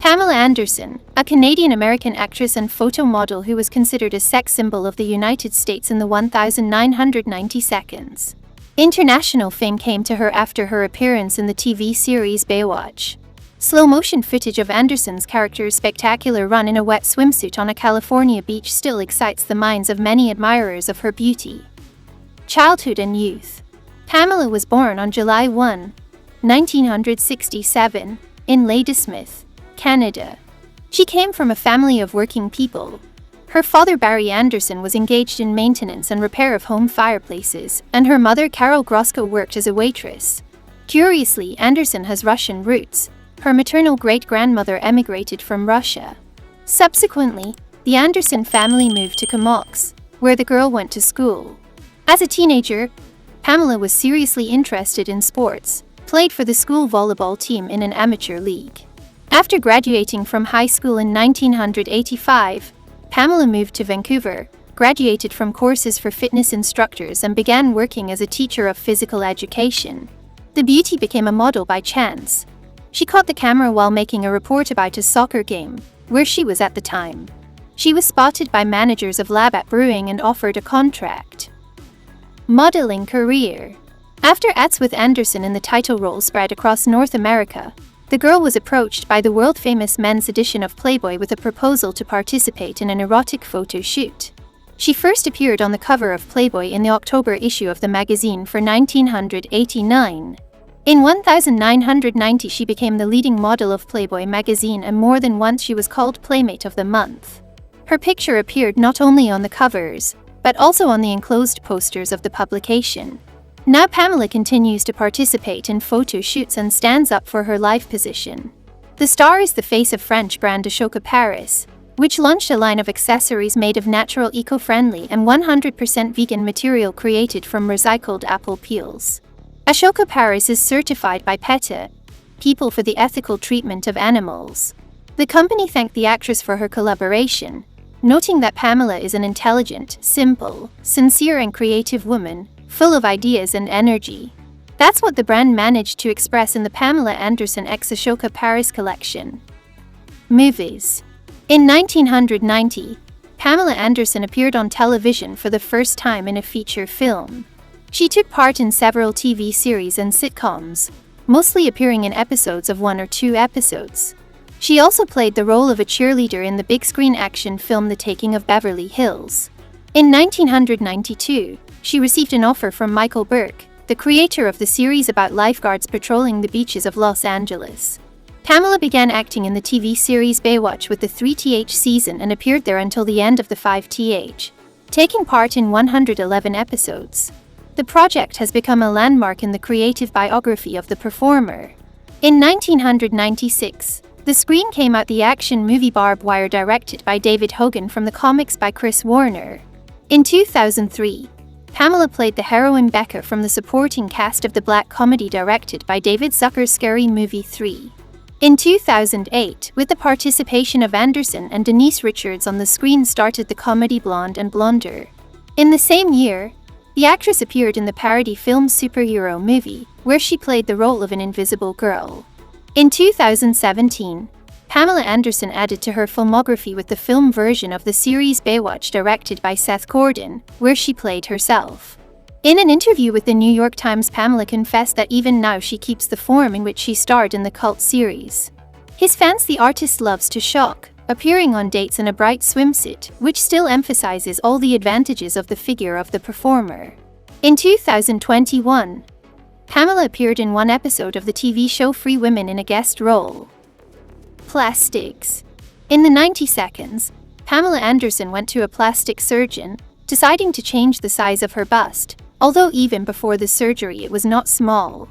Pamela Anderson, a Canadian-American actress and photo model who was considered a sex symbol of the United States in the 1990 seconds. International fame came to her after her appearance in the TV series Baywatch. Slow-motion footage of Anderson's character's spectacular run in a wet swimsuit on a California beach still excites the minds of many admirers of her beauty. Childhood and youth. Pamela was born on July 1, 1967, in Ladysmith, Canada. She came from a family of working people. Her father Barry Anderson was engaged in maintenance and repair of home fireplaces, and her mother Carol Grosko worked as a waitress. Curiously, Anderson has Russian roots. Her maternal great-grandmother emigrated from Russia. Subsequently, the Anderson family moved to Comox, where the girl went to school. As a teenager, Pamela was seriously interested in sports, played for the school volleyball team in an amateur league. After graduating from high school in 1985, Pamela moved to Vancouver, graduated from courses for fitness instructors and began working as a teacher of physical education. The beauty became a model by chance. She caught the camera while making a report about a soccer game, where she was at the time. She was spotted by managers of Labatt Brewing and offered a contract. Modeling career. After ads with Anderson in the title role spread across North America, the girl was approached by the world-famous men's edition of Playboy with a proposal to participate in an erotic photo shoot. She first appeared on the cover of Playboy in the October issue of the magazine for 1989. In 1990, she became the leading model of Playboy magazine, and more than once she was called Playmate of the Month. Her picture appeared not only on the covers, but also on the enclosed posters of the publication. Now Pamela continues to participate in photo shoots and stands up for her life position. The star is the face of French brand Ashoka Paris, which launched a line of accessories made of natural, eco-friendly, and 100% vegan material created from recycled apple peels. Ashoka Paris is certified by PETA, People for the Ethical Treatment of Animals. The company thanked the actress for her collaboration, noting that Pamela is an intelligent, simple, sincere and creative woman, full of ideas and energy. That's what the brand managed to express in the Pamela Anderson x Ashoka Paris collection. Movies. In 1990, Pamela Anderson appeared on television for the first time in a feature film. She took part in several TV series and sitcoms, mostly appearing in episodes of 1 or 2 episodes. She also played the role of a cheerleader in the big-screen action film The Taking of Beverly Hills. In 1992, she received an offer from Michael Burke, the creator of the series about lifeguards patrolling the beaches of Los Angeles. Pamela began acting in the TV series Baywatch with the 3th season and appeared there until the end of the 5th, taking part in 111 episodes. The project has become a landmark in the creative biography of the performer. In 1996, the screen came out the action movie Barbed Wire, directed by David Hogan from the comics by Chris Warner. In 2003, Pamela played the heroine Becca from the supporting cast of the black comedy directed by David Zucker's Scary Movie 3. In 2008, with the participation of Anderson and Denise Richards on the screen, started the comedy Blonde and Blonder. In the same year, the actress appeared in the parody film Superhero Movie, where she played the role of an invisible girl. In 2017, Pamela Anderson added to her filmography with the film version of the series Baywatch directed by Seth Gordon, where she played herself. In an interview with the New York Times, Pamela confessed that even now she keeps the form in which she starred in the cult series. His fans, the artist loves to shock, appearing on dates in a bright swimsuit, which still emphasizes all the advantages of the figure of the performer. In 2021, Pamela appeared in one episode of the TV show Free Women in a guest role. Plastics. In the 90 seconds, Pamela Anderson went to a plastic surgeon, deciding to change the size of her bust, although even before the surgery it was not small.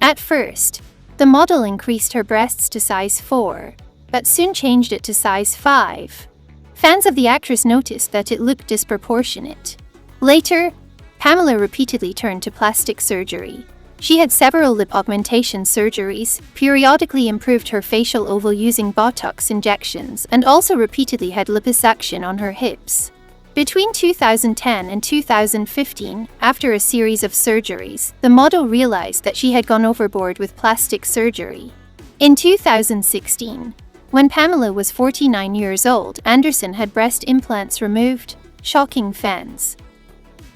At first, the model increased her breasts to size 4, but soon changed it to size 5. Fans of the actress noticed that it looked disproportionate. Later, Pamela repeatedly turned to plastic surgery. She had several lip augmentation surgeries, periodically improved her facial oval using Botox injections, and also repeatedly had liposuction on her hips. Between 2010 and 2015, after a series of surgeries, the model realized that she had gone overboard with plastic surgery. In 2016, When Pamela was 49 years old, Anderson had breast implants removed, shocking fans.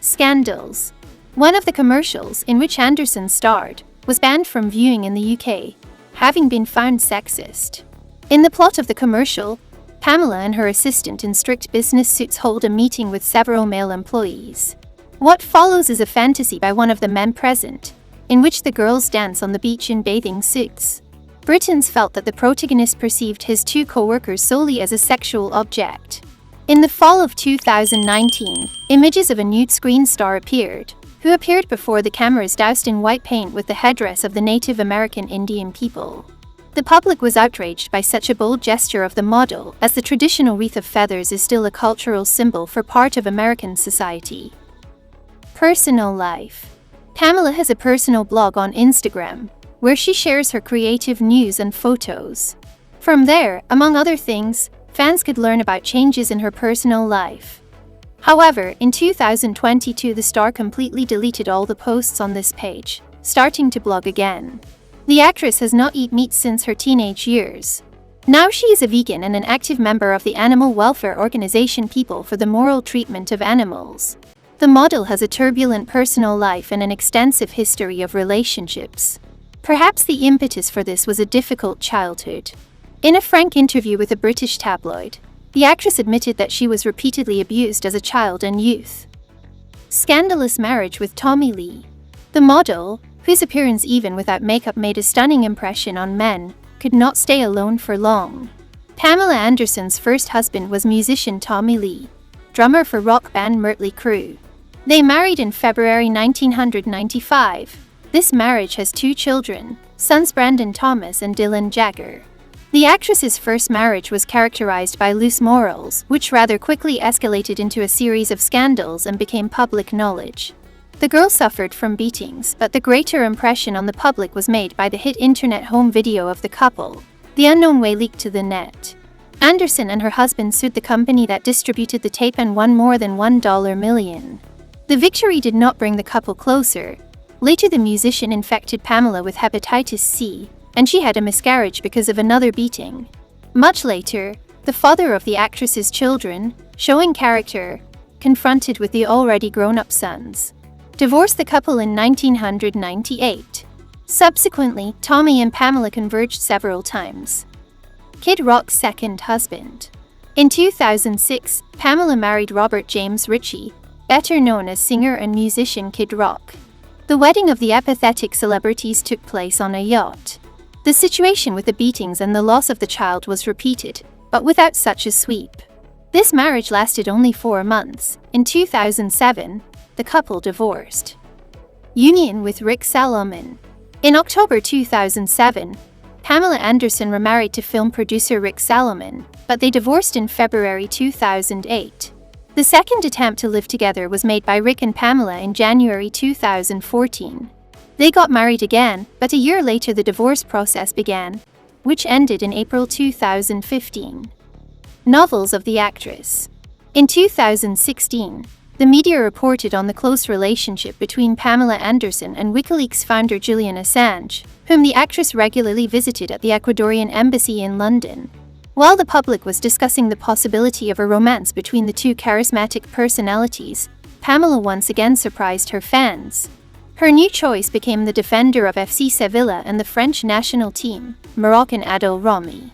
Scandals. One of the commercials, in which Anderson starred, was banned from viewing in the UK, having been found sexist. In the plot of the commercial, Pamela and her assistant in strict business suits hold a meeting with several male employees. What follows is a fantasy by one of the men present, in which the girls dance on the beach in bathing suits. Britons felt that the protagonist perceived his two co-workers solely as a sexual object. In the fall of 2019, images of a nude screen star appeared, who appeared before the cameras doused in white paint with the headdress of the Native American Indian people. The public was outraged by such a bold gesture of the model, as the traditional wreath of feathers is still a cultural symbol for part of American society. Personal life. Pamela has a personal blog on Instagram, where she shares her creative news and photos. From there, among other things, fans could learn about changes in her personal life. However, in 2022 the star completely deleted all the posts on this page, starting to blog again. The actress has not eaten meat since her teenage years. Now she is a vegan and an active member of the animal welfare organization People for the Moral Treatment of Animals. The model has a turbulent personal life and an extensive history of relationships. Perhaps the impetus for this was a difficult childhood. In a frank interview with a British tabloid, the actress admitted that she was repeatedly abused as a child and youth. Scandalous marriage with Tommy Lee. The model, whose appearance even without makeup made a stunning impression on men, could not stay alone for long. Pamela Anderson's first husband was musician Tommy Lee, drummer for rock band Mötley Crüe. They married in February 1995. This marriage has 2 children, sons Brandon Thomas and Dylan Jagger. The actress's first marriage was characterized by loose morals, which rather quickly escalated into a series of scandals and became public knowledge. The girl suffered from beatings, but the greater impression on the public was made by the hit internet home video of the couple. The unknown way leaked to the net. Anderson and her husband sued the company that distributed the tape and won more than $1 million. The victory did not bring the couple closer. Later the musician infected Pamela with hepatitis C, and she had a miscarriage because of another beating. Much later, the father of the actress's children, showing character, confronted with the already grown-up sons, divorced the couple in 1998. Subsequently, Tommy and Pamela converged several times. Kid Rock's second husband. In 2006, Pamela married Robert James Ritchie, better known as singer and musician Kid Rock. The wedding of the apathetic celebrities took place on a yacht. The situation with the beatings and the loss of the child was repeated, but without such a sweep. This marriage lasted only 4 months. In 2007, the couple divorced. Union with Rick Salomon. In October 2007, Pamela Anderson remarried to film producer Rick Salomon, but they divorced in February 2008. The second attempt to live together was made by Rick and Pamela in January 2014. They got married again, but a year later the divorce process began, which ended in April 2015. Novels of the actress. In 2016, the media reported on the close relationship between Pamela Anderson and WikiLeaks founder Julian Assange, whom the actress regularly visited at the Ecuadorian embassy in London. While the public was discussing the possibility of a romance between the two charismatic personalities, Pamela once again surprised her fans. Her new choice became the defender of FC Sevilla and the French national team, Moroccan Adel Rami.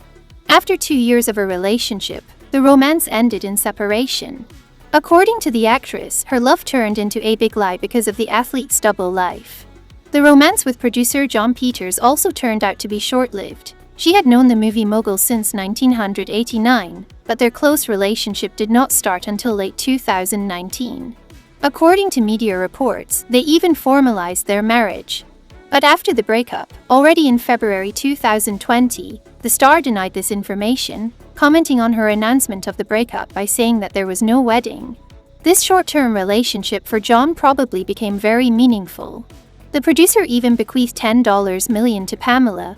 After 2 years of a relationship, the romance ended in separation. According to the actress, her love turned into a big lie because of the athlete's double life. The romance with producer John Peters also turned out to be short-lived. She had known the movie mogul since 1989, but their close relationship did not start until late 2019. According to media reports, they even formalized their marriage. But after the breakup, already in February 2020, the star denied this information, commenting on her announcement of the breakup by saying that there was no wedding. This short-term relationship for John probably became very meaningful. The producer even bequeathed $10 million to Pamela,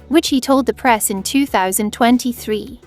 which he told the press in 2023.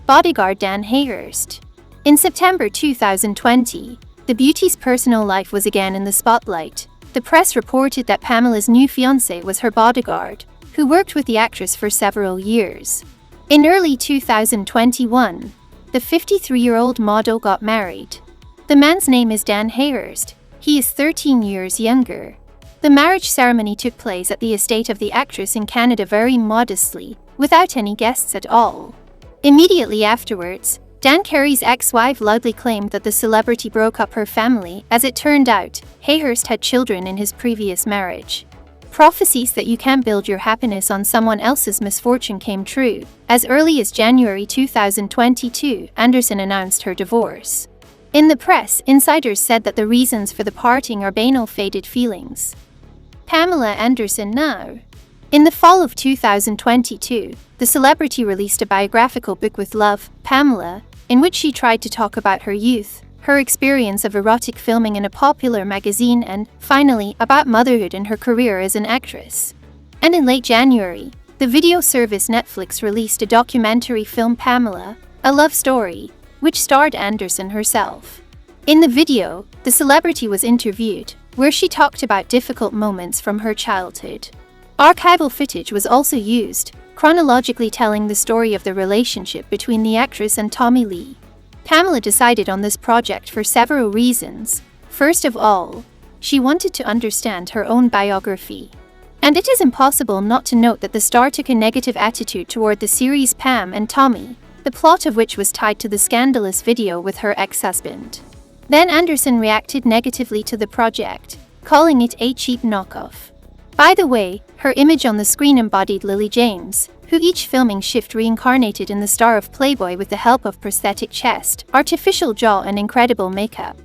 Bodyguard Dan Hayhurst. In September 2020, the beauty's personal life was again in the spotlight. The press reported that Pamela's new fiancé was her bodyguard, who worked with the actress for several years. In early 2021, the 53-year-old model got married. The man's name is Dan Hayhurst. He is 13 years younger. The marriage ceremony took place at the estate of the actress in Canada very modestly, without any guests at all. Immediately afterwards, Dan Carey's ex-wife loudly claimed that the celebrity broke up her family. As it turned out, Hayhurst had children in his previous marriage. Prophecies that you can't build your happiness on someone else's misfortune came true. As early as January 2022, Anderson announced her divorce. In the press, insiders said that the reasons for the parting are banal faded feelings. Pamela Anderson now. In the fall of 2022, the celebrity released a biographical book with Love, Pamela, in which she tried to talk about her youth, her experience of erotic filming in a popular magazine, and, finally, about motherhood and her career as an actress. And in late January, the video service Netflix released a documentary film, Pamela, a love story, which starred Anderson herself. In the video, the celebrity was interviewed, where she talked about difficult moments from her childhood. Archival footage was also used, chronologically telling the story of the relationship between the actress and Tommy Lee. Pamela decided on this project for several reasons. First of all, she wanted to understand her own biography. And it is impossible not to note that the star took a negative attitude toward the series Pam and Tommy, the plot of which was tied to the scandalous video with her ex-husband. Then Anderson reacted negatively to the project, calling it a cheap knockoff. By the way, her image on the screen embodied Lily James, who each filming shift reincarnated in the star of Playboy with the help of prosthetic chest, artificial jaw and incredible makeup.